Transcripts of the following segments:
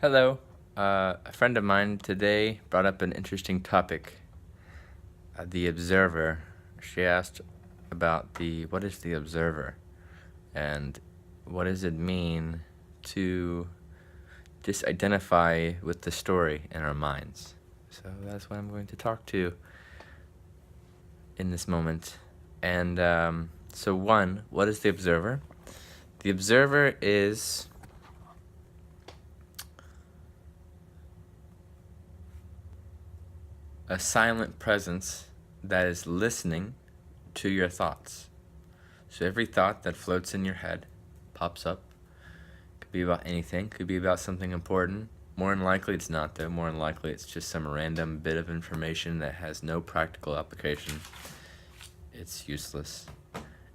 Hello. A friend of mine today brought up an interesting topic. The observer. She asked about what is the observer, and what does it mean to just identify with the story in our minds. So that's what I'm going to talk to in this moment. And so one, what is the observer? The observer is a silent presence that is listening to your thoughts. So every thought that floats in your head pops up. Could be about anything, could be about something important. More than likely it's not though. More than likely it's just some random bit of information that has no practical application. It's useless.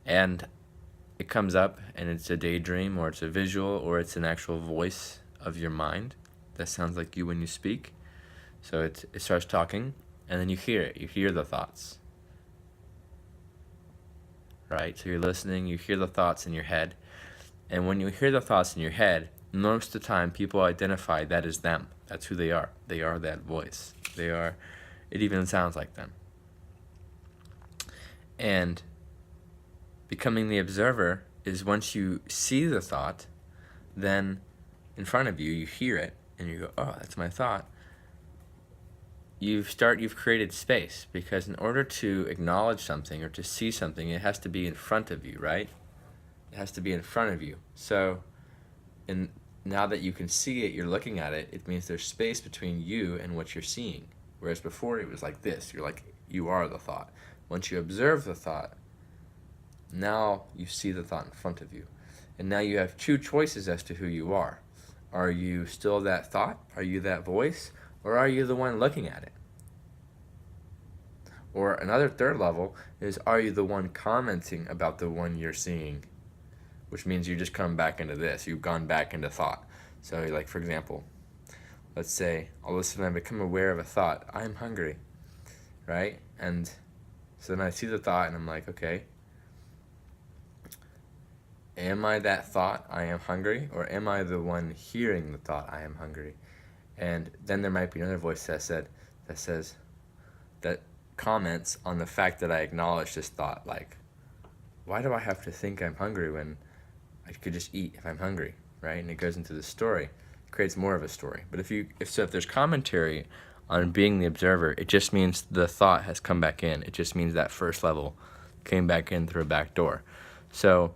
And it comes up and it's a daydream, or it's a visual, or it's an actual voice of your mind that sounds like you when you speak. So it starts talking, and then you hear it. You hear the thoughts. Right? So you're listening, you hear the thoughts in your head. And when you hear the thoughts in your head, most of the time people identify that as them. That's who they are. They are that voice. It even sounds like them. And becoming the observer is once you see the thought, then in front of you, you hear it, and you go, oh, that's my thought. You've created space, because in order to acknowledge something or to see something, it has to be in front of you, right? It has to be in front of you. So now that you can see it, you're looking at it, it means there's space between you and what you're seeing. Whereas before it was like this, you are the thought. Once you observe the thought, now you see the thought in front of you. And now you have two choices as to who you are. Are you still that thought? Are you that voice? Or are you the one looking at it? Or another third level is, are you the one commenting about the one you're seeing? Which means you just come back into this. You've gone back into thought. So like, for example, let's say all of a sudden I become aware of a thought. I'm hungry, right? And so then I see the thought and I'm like, okay, am I that thought, I am hungry? Or am I the one hearing the thought, I am hungry? And then there might be another voice that comments on the fact that I acknowledge this thought, like, why do I have to think I'm hungry when I could just eat if I'm hungry, right? And it goes into the story. It creates more of a story. But if there's commentary on being the observer, it just means the thought has come back in. It just means that first level came back in through a back door. So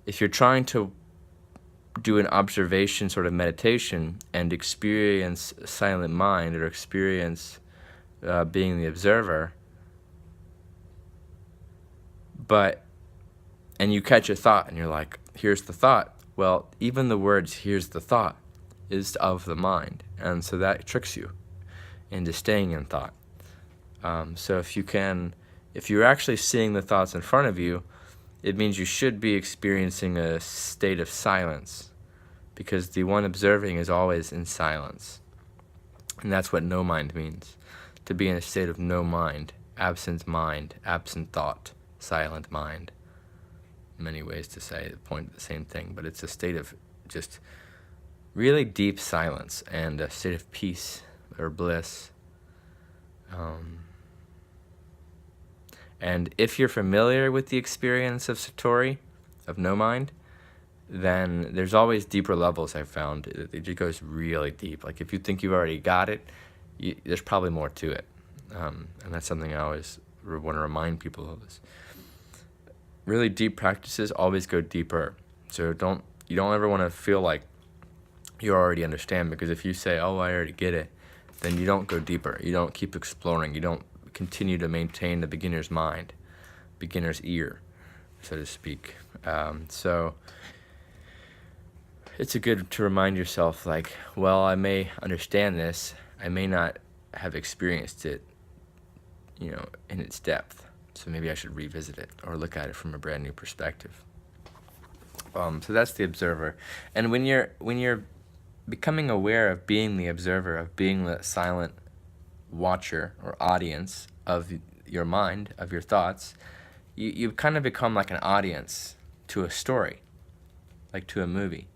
if you're trying to do an observation sort of meditation and experience silent mind, or experience being the observer, and you catch a thought and you're like, here's the thought. Well, even the words, here's the thought, is of the mind. And so that tricks you into staying in thought. So if you're actually seeing the thoughts in front of you, it means you should be experiencing a state of silence, because the one observing is always in silence. And that's what no mind means. To be in a state of no mind, absent thought, silent mind. Many ways to say the point of the same thing, but it's a state of just really deep silence and a state of peace or bliss. And if you're familiar with the experience of Satori, of no mind, then there's always deeper levels. I've found it just goes really deep. Like if you think you've already got it, there's probably more to it. And that's something I always want to remind people of. Is really deep practices always go deeper. So you don't ever want to feel like you already understand, because if you say, oh, I already get it, then you don't go deeper. You don't keep exploring. You don't continue to maintain the beginner's mind, beginner's ear, so to speak. So it's good to remind yourself, like, well, I may understand this, I may not have experienced it, in its depth. So maybe I should revisit it or look at it from a brand new perspective. So that's the observer. And when you're becoming aware of being the observer, of being the silent watcher or audience of your mind, of your thoughts, you kind of become like an audience to a story, like to a movie.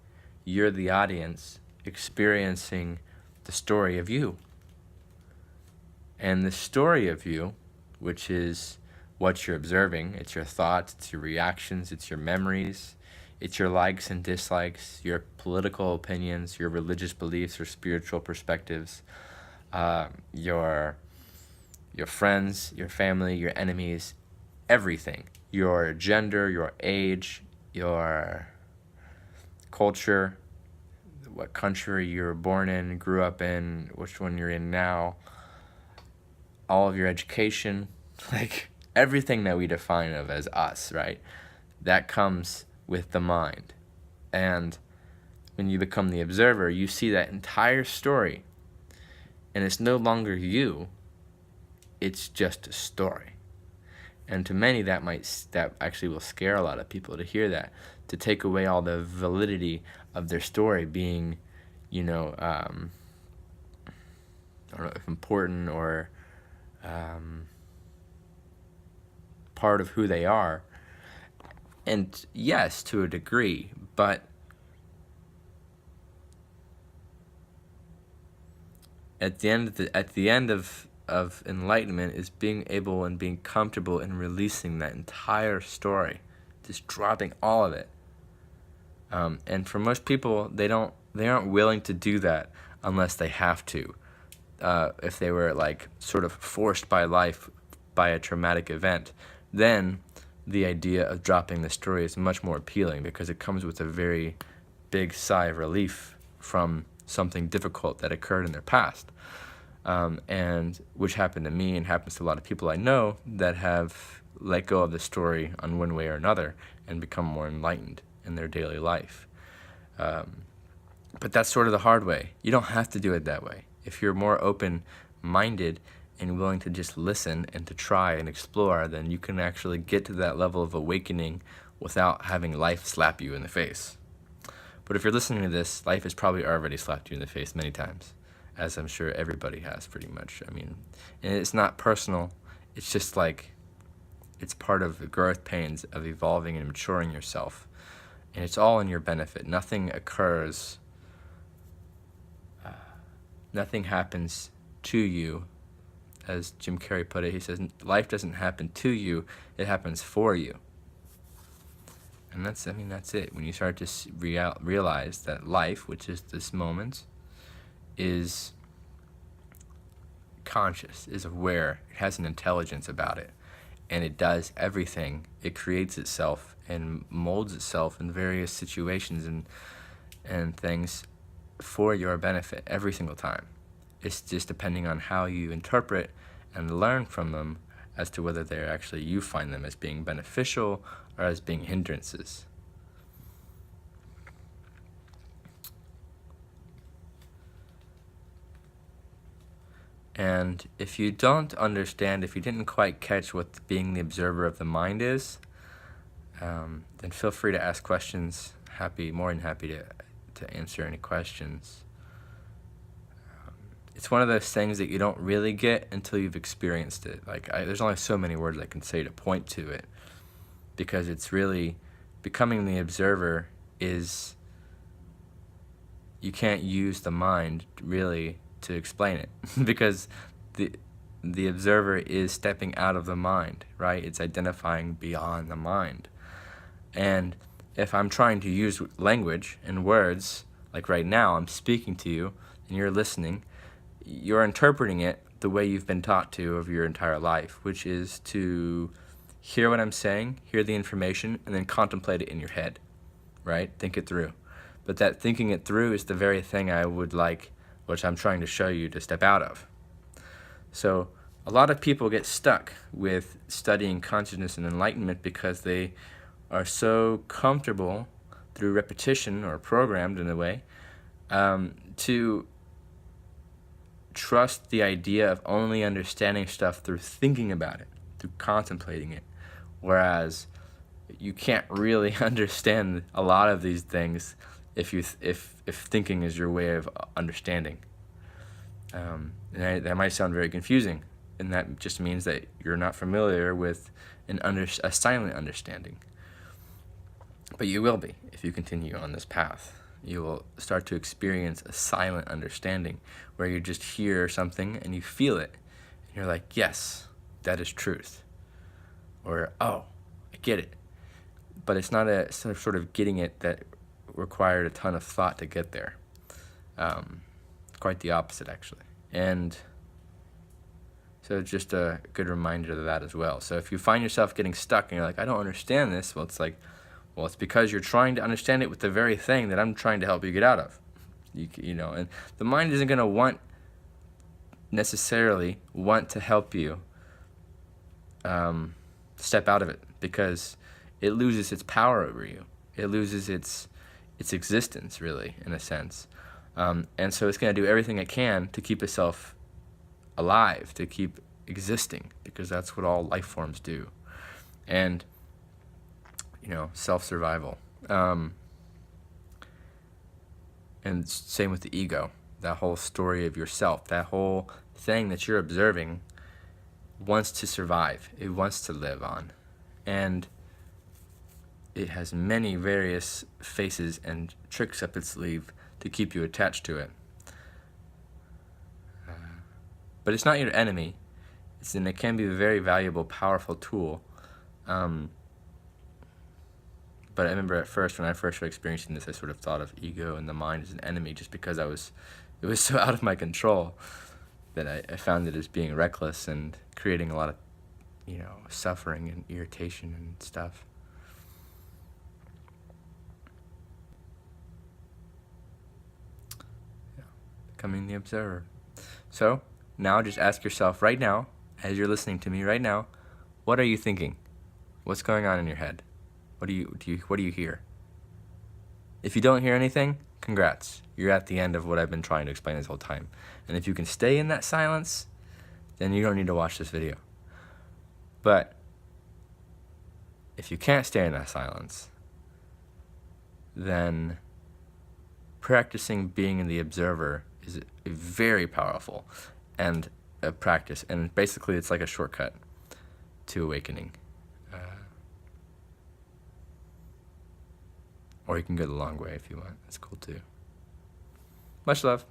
You're the audience experiencing the story of you. And the story of you, which is what you're observing, it's your thoughts, it's your reactions, it's your memories, it's your likes and dislikes, your political opinions, your religious beliefs or spiritual perspectives, your friends, your family, your enemies, everything. Your gender, your age, your culture, what country you were born in, grew up in, which one you're in now, all of your education, like everything that we define of as us, right? That comes with the mind. And when you become the observer, you see that entire story, and it's no longer you, it's just a story. And to many, that actually will scare a lot of people to hear that, to take away all the validity of their story being, I don't know if important or part of who they are. And yes, to a degree, but at the end of enlightenment is being able and being comfortable in releasing that entire story, just dropping all of it. And for most people, they aren't willing to do that unless they have to. If they were like sort of forced by life by a traumatic event, then the idea of dropping the story is much more appealing because it comes with a very big sigh of relief from something difficult that occurred in their past. And which happened to me and happens to a lot of people I know that have let go of the story on one way or another and become more enlightened in their daily life. But that's sort of the hard way. You don't have to do it that way. If you're more open-minded and willing to just listen and to try and explore, then you can actually get to that level of awakening without having life slap you in the face. But if you're listening to this, life has probably already slapped you in the face many times, as I'm sure everybody has pretty much. I mean, and it's not personal. It's just like, it's part of the growth pains of evolving and maturing yourself. And it's all in your benefit. Nothing occurs, nothing happens to you. As Jim Carrey put it, he says, life doesn't happen to you, it happens for you. And that's it. When you start to realize that life, which is this moment, is conscious, is aware, it has an intelligence about it, and it does everything. It creates itself and molds itself in various situations and things for your benefit every single time. It's just depending on how you interpret and learn from them as to whether they're actually, you find them as being beneficial or as being hindrances. And if you don't understand, if you didn't quite catch what being the observer of the mind is, then feel free to ask questions. More than happy to answer any questions. It's one of those things that you don't really get until you've experienced it. There's only so many words I can say to point to it, because it's really, becoming the observer is, you can't use the mind really to explain it, because the observer is stepping out of the mind, right? It's identifying beyond the mind. And if I'm trying to use language and words, like right now I'm speaking to you and you're listening, you're interpreting it the way you've been taught to of your entire life, which is to hear what I'm saying, hear the information, and then contemplate it in your head, right? Think it through. But that thinking it through is the very thing I would like, which I'm trying to show you to step out of. So a lot of people get stuck with studying consciousness and enlightenment because they are so comfortable through repetition, or programmed in a way, to trust the idea of only understanding stuff through thinking about it, through contemplating it, whereas you can't really understand a lot of these things if thinking is your way of understanding. And that might sound very confusing, and that just means that you're not familiar with a silent understanding. But you will be if you continue on this path. you will start to experience a silent understanding where you just hear something and you feel it. And you're like, yes, that is truth. Or, oh, I get it. But it's not a sort of getting it that required a ton of thought to get there. Quite the opposite, actually. And so just a good reminder of that as well. So if you find yourself getting stuck and you're like, I don't understand this, well, it's like, well, it's because you're trying to understand it with the very thing that I'm trying to help you get out of. You know, and the mind isn't going to necessarily want to help you step out of it, because it loses its power over you. It loses its existence, really, in a sense. And so it's going to do everything it can to keep itself alive, to keep existing, because that's what all life forms do. And, you know, self-survival. And same with the ego. That whole story of yourself, that whole thing that you're observing wants to survive. It wants to live on. And it has many various faces and tricks up its sleeve to keep you attached to it. But it's not your enemy. It can be a very valuable, powerful tool. But I remember at first, when I first started experiencing this, I sort of thought of ego and the mind as an enemy, just because it was so out of my control that I found it as being reckless and creating a lot of, you know, suffering and irritation and stuff. Yeah. Becoming the observer. So now just ask yourself right now, as you're listening to me right now, what are you thinking? What's going on in your head? What do you hear? If you don't hear anything, congrats. You're at the end of what I've been trying to explain this whole time. And if you can stay in that silence, then you don't need to watch this video. But if you can't stay in that silence, then practicing being in the observer is very powerful and a practice. And basically it's like a shortcut to awakening. Or you can go the long way if you want. That's cool too. Much love.